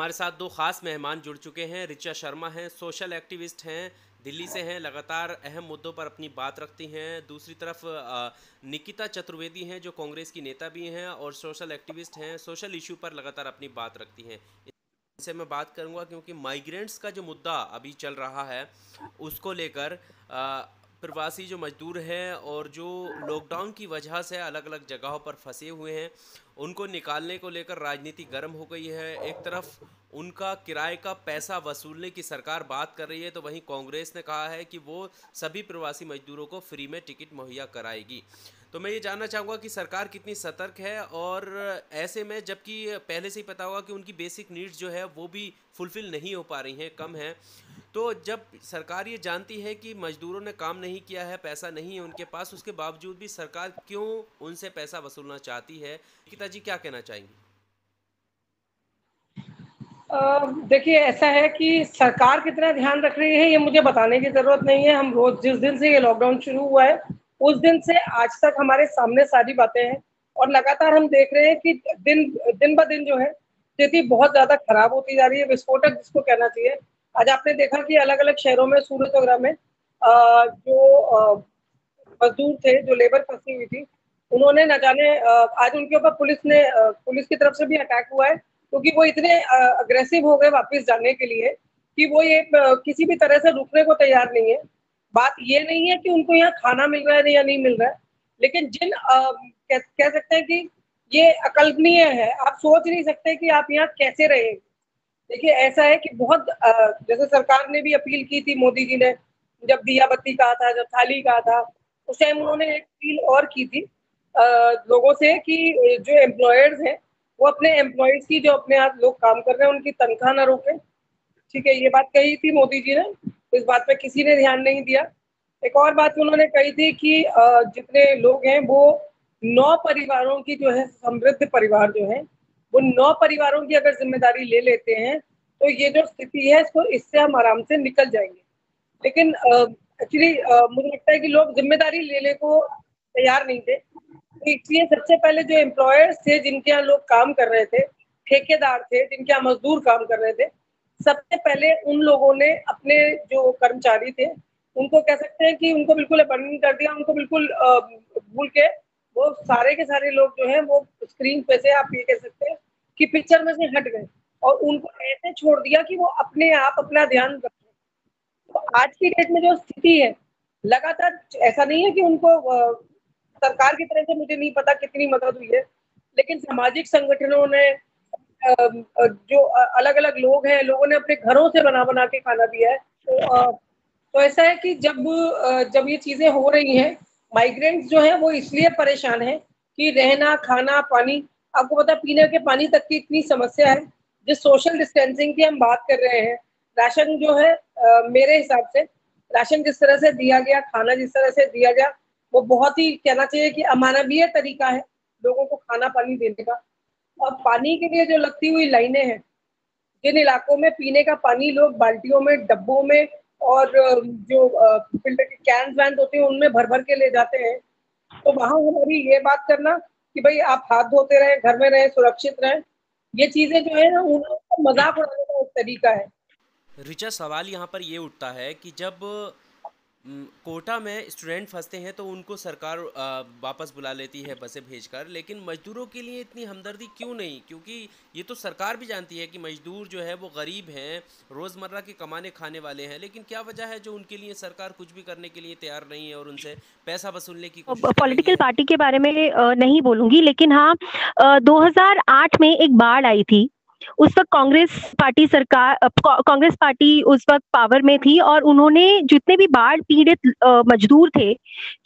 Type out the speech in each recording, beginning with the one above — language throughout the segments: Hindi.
हमारे साथ दो खास मेहमान जुड़ चुके हैं। ऋचा शर्मा हैं, सोशल एक्टिविस्ट हैं, दिल्ली से हैं, लगातार अहम मुद्दों पर अपनी बात रखती हैं। दूसरी तरफ निकिता चतुर्वेदी हैं, जो कांग्रेस की नेता भी हैं और सोशल एक्टिविस्ट हैं, सोशल इशू पर लगातार अपनी बात रखती हैं। इनसे मैं बात करूंगा क्योंकि माइग्रेंट्स का जो मुद्दा अभी चल रहा है उसको लेकर प्रवासी जो मजदूर हैं और जो लॉकडाउन की वजह से अलग अलग जगहों पर फंसे हुए हैं, उनको निकालने को लेकर राजनीति गर्म हो गई है। एक तरफ उनका किराए का पैसा वसूलने की सरकार बात कर रही है, तो वहीं कांग्रेस ने कहा है कि वो सभी प्रवासी मजदूरों को फ्री में टिकट मुहैया कराएगी। तो मैं ये जानना चाहूँगा कि सरकार कितनी सतर्क है, और ऐसे में जबकि पहले से ही पता होगा कि उनकी बेसिक नीड्स जो है वो भी फुलफ़िल नहीं हो पा रही हैं, कम हैं। तो जब सरकार ये जानती है कि मजदूरों ने काम नहीं किया है, पैसा नहीं है उनके पास, उसके बावजूद भी सरकार क्यों उनसे पैसा वसूलना चाहती है? गीता जी क्या कहना चाहेंगी? देखिए, ऐसा है कि सरकार कितना ध्यान रख रही है ये मुझे बताने की ज़रूरत नहीं है। हम रोज़ जिस दिन से ये लॉकडाउन शुरू हुआ है, उस दिन से आज तक हमारे सामने सारी बातें हैं और लगातार हम देख रहे हैं कि दिन दिन ब दिन जो है, स्थिति बहुत ज़्यादा खराब होती जा रही है, विस्फोटक जिसको कहना चाहिए। आज आपने देखा कि अलग-अलग शहरों में, सूरत वगैरह में जो मज़दूर थे, जो लेबर फँसी हुई थी, उन्होंने न जाने आज उनके ऊपर पुलिस की तरफ से भी अटैक हुआ है, क्योंकि वो इतने अग्रेसिव हो गए वापस जाने के लिए कि वो ये किसी भी तरह से रुकने को तैयार नहीं है। बात ये नहीं है कि उनको यहाँ खाना मिल रहा है या नहीं मिल रहा है, लेकिन कह सकते हैं कि ये अकल्पनीय है। आप सोच नहीं सकते कि आप यहाँ कैसे रहेंगे। देखिए, ऐसा है कि बहुत जैसे सरकार ने भी अपील की थी, मोदी जी ने, जब दिया बत्ती कहा था, जब थाली कहा था, उस टाइम उन्होंने एक अपील और की थी लोगों से कि जो एम्प्लॉयर्स हैं, वो अपने एम्प्लॉइज़ की, जो अपने यहाँ लोग काम कर रहे हैं, उनकी तनख्वाह ना रोकें। ठीक है, ये बात कही थी मोदी जी ने, इस बात पे किसी ने ध्यान नहीं दिया। एक और बात उन्होंने कही थी कि जितने लोग हैं, वो 9 परिवारों की जो है, समृद्ध परिवार जो हैं, वो 9 परिवारों की अगर ज़िम्मेदारी ले लेते हैं, तो ये जो स्थिति है, इससे हम आराम से निकल जाएँगे। लेकिन एक्चुअली मुझे लगता है कि लोग ज़िम्मेदारी लेने को तैयार नहीं थे। तो इसलिए सबसे पहले जो एम्प्लॉयर्स थे, जिनके यहाँ लोग काम कर रहे थे, ठेकेदार थे, जिनके यहाँ मज़दूर काम कर रहे थे, सबसे पहले उन लोगों ने अपने जो कर्मचारी थे, उनको कह सकते हैं कि उनको बिल्कुल अबंडन कर दिया, उनको बिल्कुल भूल के वो सारे के सारे लोग जो हैं, वो स्क्रीन पे से, आप ये कह सकते हैं कि पिक्चर में से हट गए और उनको ऐसे छोड़ दिया कि वो अपने आप अपना ध्यान रखें। तो आज की डेट में जो स्थिति है, लगातार ऐसा नहीं है कि उनको सरकार की तरफ से मुझे नहीं पता कितनी मदद हुई है, लेकिन सामाजिक संगठनों ने जो अलग-अलग लोग हैं, लोगों ने अपने घरों से बना-बना के खाना दिया है। तो ऐसा है कि जब ये चीज़ें हो रही हैं, माइग्रेंट्स जो हैं वो इसलिए परेशान हैं कि रहना, खाना, पानी, आपको पता है पीने के पानी तक की इतनी समस्या है। जिस सोशल डिस्टेंसिंग की हम बात कर रहे हैं, राशन जो है मेरे हिसाब से राशन जिस तरह से दिया गया, खाना जिस तरह से दिया गया, वो बहुत ही कहना चाहिए कि अमानवीय तरीका है, लोगों को खाना-पानी देने का। और पानी के लिए जो लगती हुई लाइनें हैं, जिन इलाकों में पीने का पानी लोग बाल्टियों में, डब्बों में और जो फ़िल्टर के कैन्स-वैन्स होते हैं, उनमें भर-भर के ले जाते हैं। तो वहाँ हमारी ये बात करना कि भई आप हाथ धोते रहें, घर में रहें, सुरक्षित रहें, ये चीज़ें जो है ना, उनका मज़ाक उड़ाने का एक तरीका है। ऋचा, सवाल यहाँ पर ये उठता है कि जब कोटा में स्टूडेंट फंसते हैं तो उनको सरकार वापस बुला लेती है बसें भेजकर, लेकिन मजदूरों के लिए इतनी हमदर्दी क्यों नहीं? क्योंकि ये तो सरकार भी जानती है कि मजदूर जो है वो गरीब हैं, रोज़मर्रा के कमाने खाने वाले हैं, लेकिन क्या वजह है जो उनके लिए सरकार कुछ भी करने के लिए तैयार नहीं है और उनसे पैसा वसूलने की कोशिश कर रही पॉलिटिकल है? पार्टी के बारे में नहीं बोलूँगी, लेकिन हाँ 2008 में एक बाढ़ आई थी। उस वक़्त कांग्रेस पार्टी उस वक़्त पावर में थी और उन्होंने जितने भी बाढ़ पीड़ित मज़दूर थे,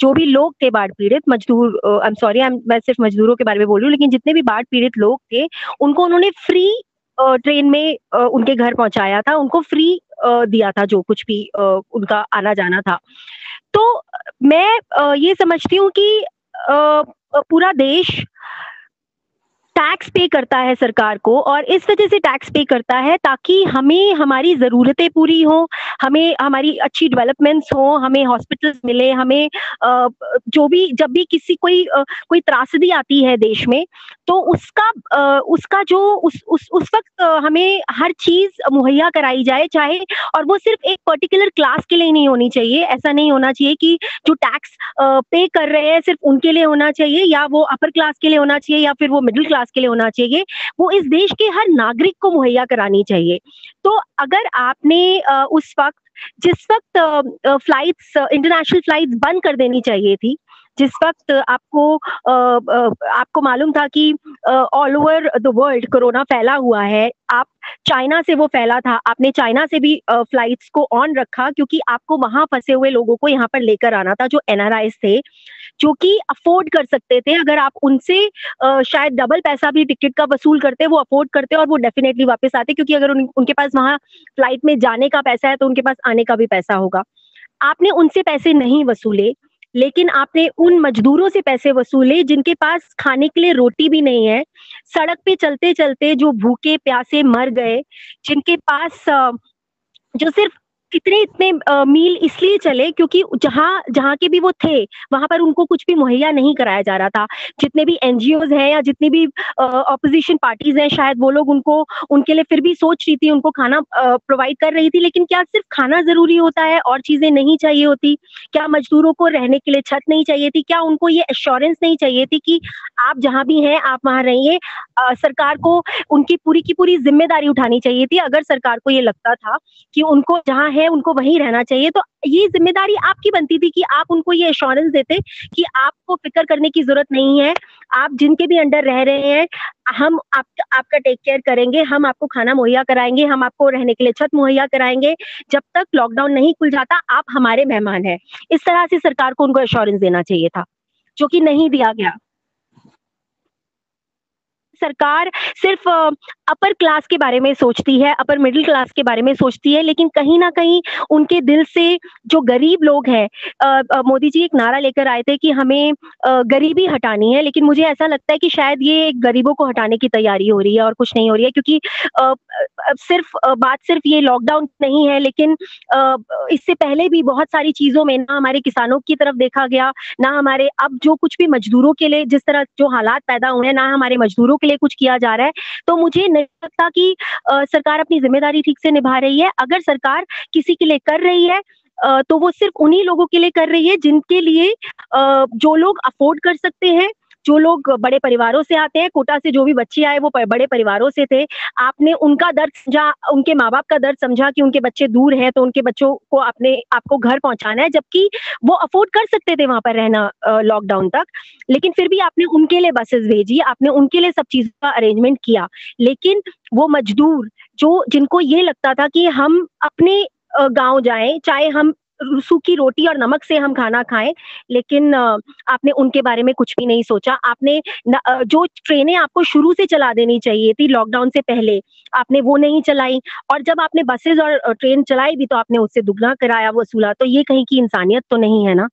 जो भी लोग थे बाढ़ पीड़ित मज़दूर, आई एम सॉरी, मैं सिर्फ़ मज़दूरों के बारे में बोल रही हूँ, लेकिन जितने भी बाढ़ पीड़ित लोग थे, उनको उन्होंने फ्री ट्रेन में उनके घर पहुँचाया था, उनको फ्री दिया था जो कुछ भी उनका आना-जाना था। तो मैं ये समझती हूँ कि पूरा देश टैक्स पे करता है सरकार को और इस वजह से टैक्स पे करता है ताकि हमें हमारी ज़रूरतें पूरी हों, हमें हमारी अच्छी डेवलपमेंट्स हो, हमें हॉस्पिटल्स मिले, हमें जो भी जब भी किसी कोई त्रासदी आती है देश में, तो उसका जो उस वक़्त हमें हर चीज़ मुहैया कराई जाए, चाहे और वो सिर्फ़ एक पर्टिकुलर क्लास के लिए नहीं होनी चाहिए। ऐसा नहीं होना चाहिए कि जो टैक्स पे कर रहे हैं सिर्फ़ उनके लिए होना चाहिए, या वो अपर क्लास के लिए होना चाहिए, या फिर वो मिडल क्लास के लिए होना चाहिए। वो इस देश के हर नागरिक को मुहैया करानी चाहिए। तो अगर आपने उस वक़्त जिस वक़्त फ्लाइट्स इंटरनेशनल फ्लाइट्स बंद कर देनी चाहिए थी, जिस वक़्त आपको मालूम था कि all over the world corona फैला हुआ है, आप चाइना से वो फैला था, आपने चाइना से भी फ्लाइट्स को ऑन रखा क्योंकि आपको वहाँ फँसे हुए लोगों को यहाँ पर लेकर आना था, जो एनआरआईज़ थे, जो कि अफ़ोर्ड कर सकते थे। अगर आप उनसे शायद डबल पैसा भी टिकट का वसूल करते, वो अफ़ोर्ड करते और वो डेफ़िनेटली वापस आते, क्योंकि अगर उनके पास वहाँ फ्लाइट में जाने का पैसा है, तो उनके पास आने का भी पैसा होगा। आपने उनसे पैसे नहीं वसूले, लेकिन आपने उन मजदूरों से पैसे वसूले जिनके पास खाने के लिए रोटी भी नहीं है, सड़क पे चलते-चलते जो भूखे-प्यासे मर गए, जिनके पास जो सिर्फ़ इतने-इतने मील इसलिए चले क्योंकि जहाँ के भी वो थे, वहाँ पर उनको कुछ भी मुहैया नहीं कराया जा रहा था। जितने भी एनजीओज़ हैं या जितनी भी ऑपोज़िशन पार्टीज़ हैं, शायद वो लोग उनके लिए फिर भी सोच रही थी, उनको खाना प्रोवाइड कर रही थी, लेकिन क्या सिर्फ़ खाना ज़रूरी होता है और चीज़ें नहीं चाहिए होती? क्या मज़दूरों को रहने के लिए छत नहीं चाहिए थी? क्या उनको ये एश्योरेंस नहीं चाहिए थी कि आप जहाँ भी हैं, आप वहाँ रहिए? सरकार को उनकी पूरी की पूरी ज़िम्मेदारी उठानी चाहिए थी, अगर सरकार को ये लगता था कि उनको जहाँ है उनको वहीं रहना चाहिए, तो ये ज़िम्मेदारी आपकी बनती थी कि आप उनको ये एश्योरेंस देते कि आपको फ़िक्र करने की ज़रूरत नहीं है, आप जिनके भी अंडर रह रहे हैं, हम आपका टेक केयर करेंगे, हम आपको खाना मुहैया कराएँगे, हम आपको रहने के लिए छत मुहैया कराएँगे, जब तक लॉकडाउन नहीं खुल जाता आप हमारे मेहमान हैं। इस तरह से सरकार को उनको एश्योरेंस देना चाहिए था, जो कि नहीं दिया गया। सरकार सिर्फ अपर क्लास के बारे में सोचती है, अपर मिडल क्लास के बारे में सोचती है, लेकिन कहीं न कहीं उनके दिल से जो गरीब लोग हैं, मोदी जी एक नारा लेकर आए थे कि हमें गरीबी हटानी है, लेकिन मुझे ऐसा लगता है कि शायद ये गरीबों को हटाने की तैयारी हो रही है और कुछ नहीं हो रही है, क्योंकि बात सिर्फ ये लॉकडाउन नहीं है, लेकिन इससे पहले भी बहुत सारी चीज़ों में ना हमारे किसानों की तरफ देखा गया, ना हमारे अब जो कुछ भी मजदूरों के लिए जिस तरह जो हालात पैदा हुए हैं, ना हमारे मजदूरों के लिए कुछ किया जा रहा है। तो मुझे नहीं लगता कि सरकार अपनी ज़िम्मेदारी ठीक से निभा रही है। अगर सरकार किसी के लिए कर रही है, तो वो सिर्फ़ उन्हीं लोगों के लिए कर रही है जिनके लिए जो लोग अफ़ोर्ड कर सकते हैं, जो लोग बड़े परिवारों से आते हैं, कोटा से जो भी बच्चे आए वो बड़े परिवारों से थे। आपने उनका दर्द समझा, उनके माँ-बाप का दर्द समझा कि उनके बच्चे दूर हैं, तो उनके बच्चों को आपको घर पहुँचाना है, जबकि वो अफ़ोर्ड कर सकते थे वहाँ पर रहना लॉकडाउन तक। लेकिन फिर भी आपने उनके लिए बसेस भेजी, आपने उनके लिए सब चीज़ों का अरेंजमेंट किया। लेकिन वो मजदूर जिनको ये लगता था कि हम अपने गाँव जाएँ, चाहे हम सूखी रोटी और नमक से हम खाना खाएँ, लेकिन आपने उनके बारे में कुछ भी नहीं सोचा। आपने जो ट्रेनें आपको शुरू से चला देनी चाहिए थी लॉकडाउन से पहले, आपने वो नहीं चलाई, और जब आपने बसेस और ट्रेन चलाई भी तो आपने उससे दुगना किराया वसूला। तो ये कहीं की इंसानियत तो नहीं है ना?